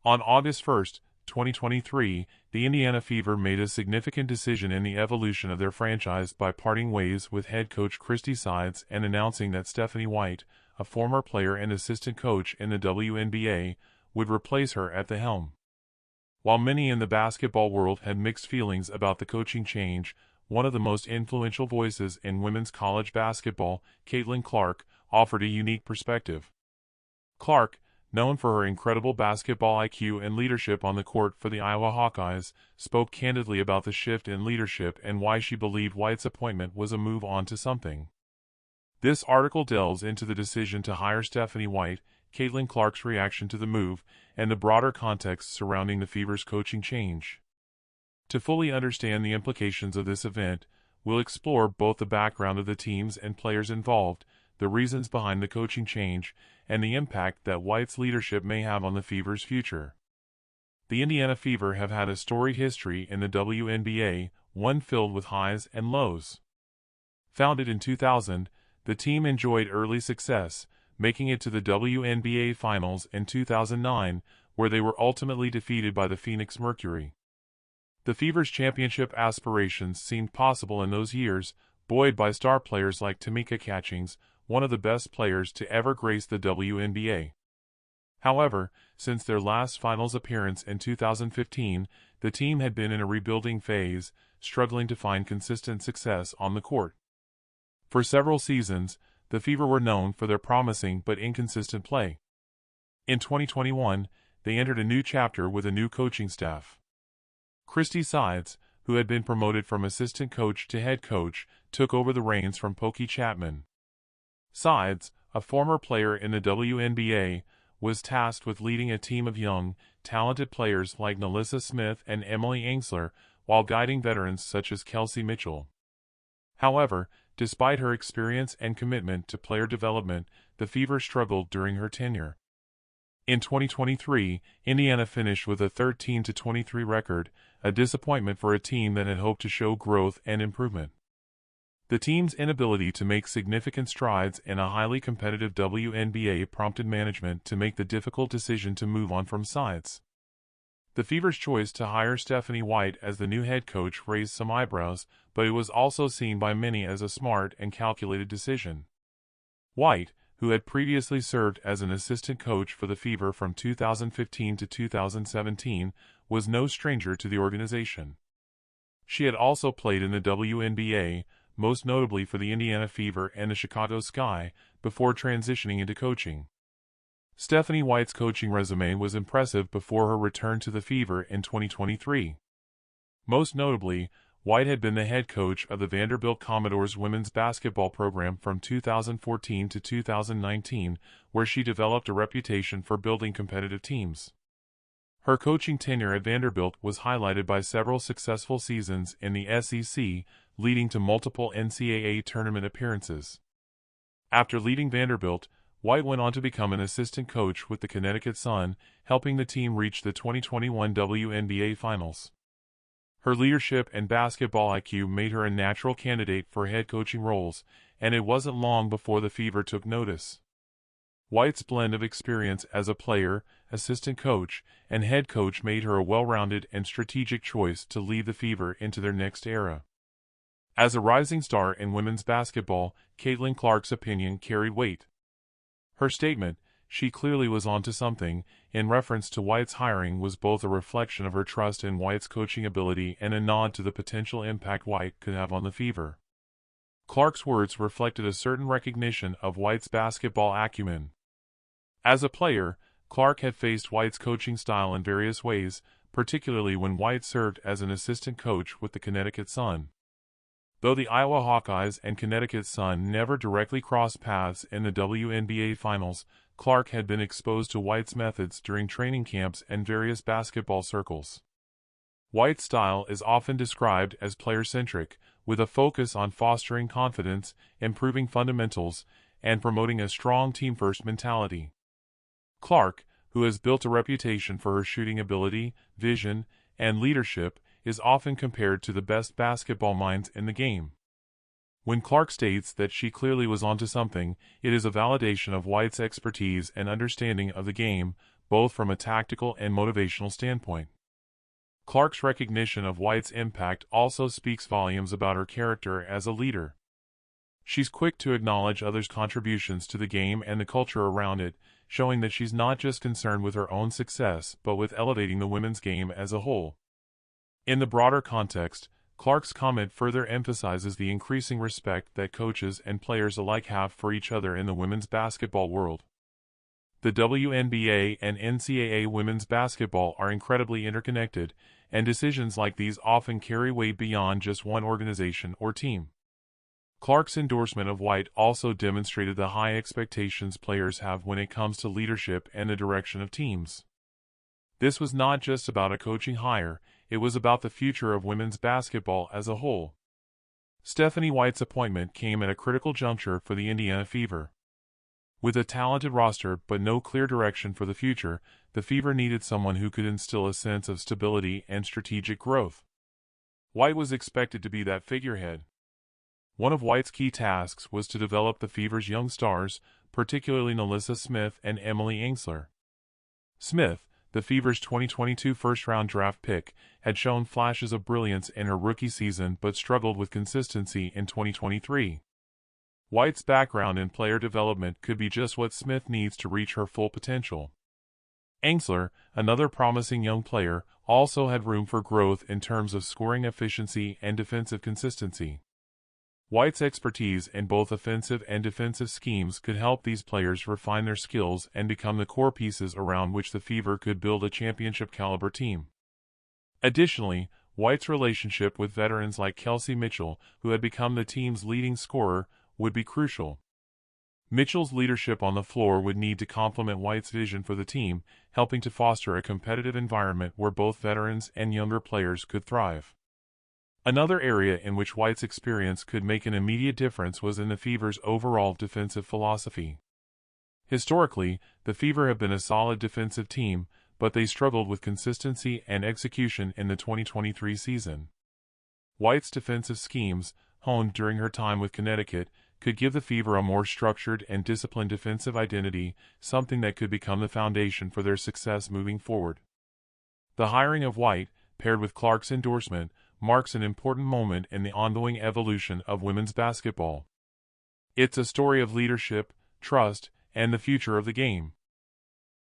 On August 1, 2023, the Indiana Fever made a significant decision in the evolution of their franchise by parting ways with head coach Christie Sides and announcing that Stephanie White, a former player and assistant coach in the WNBA, would replace her at the helm. While many in the basketball world had mixed feelings about the coaching change, one of the most influential voices in women's college basketball, Caitlin Clark, offered a unique perspective. Clark, known for her incredible basketball IQ and leadership on the court for the Iowa Hawkeyes, spoke candidly about the shift in leadership and why she believed White's appointment was a move on to something. This article delves into the decision to hire Stephanie White, Caitlin Clark's reaction to the move, and the broader context surrounding the Fever's coaching change. To fully understand the implications of this event, we'll explore both the background of the teams and players involved, the reasons behind the coaching change, and the impact that White's leadership may have on the Fever's future. The Indiana Fever have had a storied history in the WNBA, one filled with highs and lows. Founded in 2000, the team enjoyed early success, making it to the WNBA Finals in 2009, where they were ultimately defeated by the Phoenix Mercury. The Fever's championship aspirations seemed possible in those years, buoyed by star players like Tamika Catchings, one of the best players to ever grace the WNBA. However, since their last finals appearance in 2015, the team had been in a rebuilding phase, struggling to find consistent success on the court. For several seasons, the Fever were known for their promising but inconsistent play. In 2021, they entered a new chapter with a new coaching staff. Christie Sides, who had been promoted from assistant coach to head coach, took over the reins from Pokey Chapman. Sides, a former player in the WNBA, was tasked with leading a team of young, talented players like Nalissa Smith and Emily Ainsler, while guiding veterans such as Kelsey Mitchell. However, despite her experience and commitment to player development, the Fever struggled during her tenure. In 2023, Indiana finished with a 13-23 record, a disappointment for a team that had hoped to show growth and improvement. The team's inability to make significant strides in a highly competitive WNBA prompted management to make the difficult decision to move on from Sides. The Fever's choice to hire Stephanie White as the new head coach raised some eyebrows, but it was also seen by many as a smart and calculated decision. White, who had previously served as an assistant coach for the Fever from 2015 to 2017, was no stranger to the organization. She had also played in the WNBA, most notably for the Indiana Fever and the Chicago Sky, before transitioning into coaching. Stephanie White's coaching resume was impressive before her return to the Fever in 2023. Most notably, White had been the head coach of the Vanderbilt Commodores women's basketball program from 2014 to 2019, where she developed a reputation for building competitive teams. Her coaching tenure at Vanderbilt was highlighted by several successful seasons in the SEC, leading to multiple NCAA tournament appearances. After leading Vanderbilt, White went on to become an assistant coach with the Connecticut Sun, helping the team reach the 2021 WNBA Finals. Her leadership and basketball IQ made her a natural candidate for head coaching roles, and it wasn't long before the Fever took notice. White's blend of experience as a player, assistant coach, and head coach made her a well-rounded and strategic choice to lead the Fever into their next era. As a rising star in women's basketball, Caitlin Clark's opinion carried weight. Her statement, "She clearly was onto something," in reference to White's hiring was both a reflection of her trust in White's coaching ability and a nod to the potential impact White could have on the Fever. Clark's words reflected a certain recognition of White's basketball acumen. As a player, Clark had faced White's coaching style in various ways, particularly when White served as an assistant coach with the Connecticut Sun. Though the Iowa Hawkeyes and Connecticut Sun never directly crossed paths in the WNBA Finals, Clark had been exposed to White's methods during training camps and various basketball circles. White's style is often described as player-centric, with a focus on fostering confidence, improving fundamentals, and promoting a strong team-first mentality. Clark, who has built a reputation for her shooting ability, vision, and leadership, is often compared to the best basketball minds in the game. When Clark states that she clearly was onto something, it is a validation of White's expertise and understanding of the game, both from a tactical and motivational standpoint. Clark's recognition of White's impact also speaks volumes about her character as a leader. She's quick to acknowledge others' contributions to the game and the culture around it, showing that she's not just concerned with her own success but with elevating the women's game as a whole. In the broader context, Clark's comment further emphasizes the increasing respect that coaches and players alike have for each other in the women's basketball world. The WNBA and NCAA women's basketball are incredibly interconnected, and decisions like these often carry weight beyond just one organization or team. Clark's endorsement of White also demonstrated the high expectations players have when it comes to leadership and the direction of teams. This was not just about a coaching hire, it was about the future of women's basketball as a whole. Stephanie White's appointment came at a critical juncture for the Indiana Fever. With a talented roster but no clear direction for the future, the Fever needed someone who could instill a sense of stability and strategic growth. White was expected to be that figurehead. One of White's key tasks was to develop the Fever's young stars, particularly Nalissa Smith and Emily Ainsler. Smith, the Fever's 2022 first-round draft pick, had shown flashes of brilliance in her rookie season but struggled with consistency in 2023. White's background in player development could be just what Smith needs to reach her full potential. Ainsler, another promising young player, also had room for growth in terms of scoring efficiency and defensive consistency. White's expertise in both offensive and defensive schemes could help these players refine their skills and become the core pieces around which the Fever could build a championship-caliber team. Additionally, White's relationship with veterans like Kelsey Mitchell, who had become the team's leading scorer, would be crucial. Mitchell's leadership on the floor would need to complement White's vision for the team, helping to foster a competitive environment where both veterans and younger players could thrive. Another area in which White's experience could make an immediate difference was in the Fever's overall defensive philosophy. Historically, the Fever have been a solid defensive team, but they struggled with consistency and execution in the 2023 season. White's defensive schemes, honed during her time with Connecticut, could give the Fever a more structured and disciplined defensive identity, something that could become the foundation for their success moving forward. The hiring of White, paired with Clark's endorsement, marks an important moment in the ongoing evolution of women's basketball. It's a story of leadership, trust, and the future of the game.